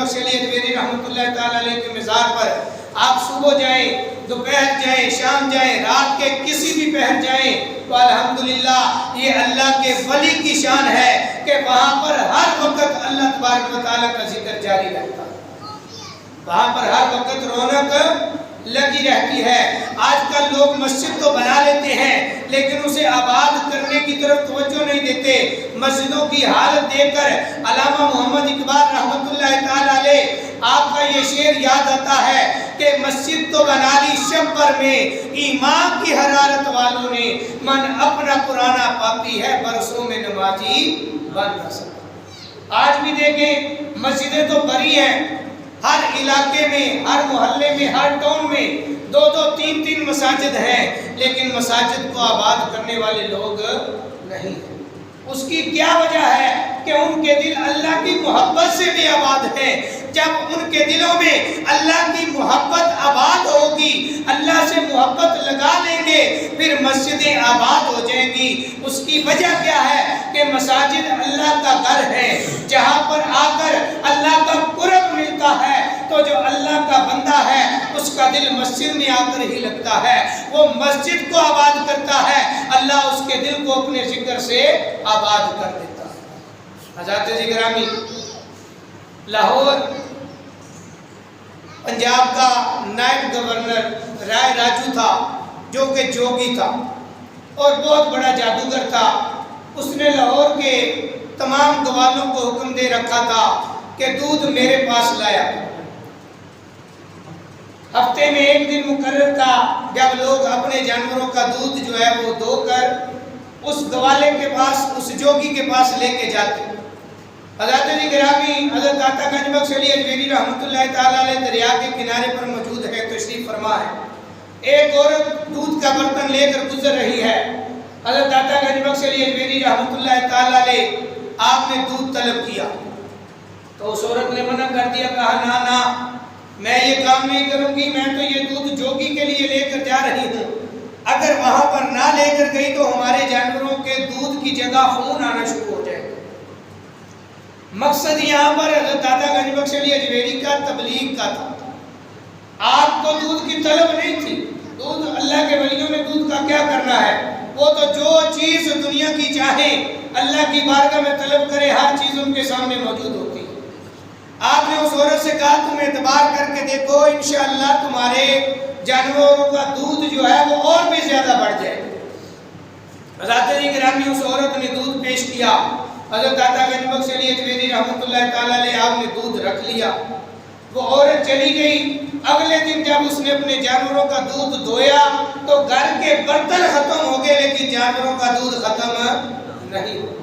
بخش علی اجمیری رحمۃ اللہ تعالی علیہ کے مزار پر آپ صبح جائیں، دوپہر جائیں، شام جائیں، رات کے کسی بھی پہر جائیں تو الحمدللہ یہ اللہ کے ولی کی شان ہے کہ وہاں پر ہر وقت اللہ تبارک و تعالیٰ کا ذکر جاری رہتا ہے، وہاں پر ہر وقت رونق لگی رہتی ہے۔ آج کل لوگ مسجد تو بنا لیتے ہیں لیکن اسے آباد کرنے کی طرف توجہ نہیں دیتے۔ مسجدوں کی حالت دیکھ کر علامہ محمد اقبال رحمۃ اللہ تعالی علیہ آپ کا یہ شعر یاد آتا ہے کہ مسجد تو بنا لی شمبر میں، ایمان کی حرارت والوں نے، من اپنا پرانا پاپی ہے برسوں میں نمازی بن نہ سکا۔ آج بھی دیکھیں مسجدیں تو بری ہیں، ہر علاقے میں، ہر محلے میں، ہر ٹاؤن میں 2-3 مساجد ہیں، لیکن مساجد کو آباد کرنے والے لوگ نہیں ہیں۔ اس کی کیا وجہ ہے کہ ان کے دل اللہ کی محبت سے بھی آباد ہیں۔ جب ان کے دلوں میں اللہ کی محبت آباد ہوگی، اللہ سے محبت لگا لیں گے، پھر مسجدیں آباد ہو جائیں گی۔ اس کی وجہ کیا ہے کہ مساجد اللہ کا گھر ہے، جہاں پر آ کر اللہ کا قرب ملتا ہے تو جو اللہ کا بندہ ہے اس کا دل مسجد میں آ کر ہی لگتا ہے، وہ مسجد کو آباد کرتا ہے، اللہ اس کے دل کو اپنے ذکر سے آباد کر دیتا ہے۔ حضرات گرامی، لاہور پنجاب کا نائب گورنر رائے راجو تھا، جو کہ جوگی تھا اور بہت بڑا جادوگر تھا۔ اس نے لاہور کے تمام گوالوں کو حکم دے رکھا تھا کہ دودھ میرے پاس لایا۔ ہفتے میں ایک دن مقرر تھا جب لوگ اپنے جانوروں کا دودھ جو ہے وہ دھو کر اس گوالے کے پاس، اس جوگی کے پاس لے کے جاتے۔ حضرات گرامی، حضرت داتا گنج بخش علی اجمیری رحمۃ اللہ تعالی علیہ دریا کے کنارے پر موجود ہے، تشریف فرما ہے۔ ایک عورت دودھ کا برتن لے کر گزر رہی ہے۔ حضرت داتا گنج بخش علی اجمیری رحمۃ اللہ تعالی علیہ آپ نے دودھ طلب کیا تو اس عورت نے منع کر دیا، کہا نہ میں یہ کام نہیں کروں گی، میں تو یہ دودھ جوگی کے لیے لے کر جا رہی ہوں، اگر وہاں پر نہ لے کر گئی تو ہمارے جانوروں کے دودھ کی جگہ خون آنا شروع ہو جائے گا۔ مقصد یہاں پر حضرت داتا گنج بخش علی اجمیری کا تبلیغ کا تھا۔ آپ کو دودھ کی طلب نہیں تھی، دودھ اللہ کے ولیوں نے دودھ کا کیا کرنا ہے، وہ تو جو چیز دنیا کی چاہیں اللہ کی بارگاہ میں طلب کرے، ہر چیز ان کے سامنے موجود ہوتی ہے۔ آپ نے اس عورت سے کہا تم اعتبار کر کے دیکھو، انشاءاللہ تمہارے جانوروں کا دودھ جو ہے وہ اور بھی زیادہ بڑھ جائے گا۔ حضرات گرامی، اس عورت نے دودھ پیش کیا۔ حضرت داتا گنج بخش علی اجمیری رحمۃ اللہ تعالی علیہ آپ نے دودھ رکھ لیا۔ وہ عورت چلی گئی۔ اگلے دن جب اس نے اپنے جانوروں کا دودھ دھویا تو گھر کے برتن ختم ہو گئے لیکن جانوروں کا دودھ ختم نہیں ہوا۔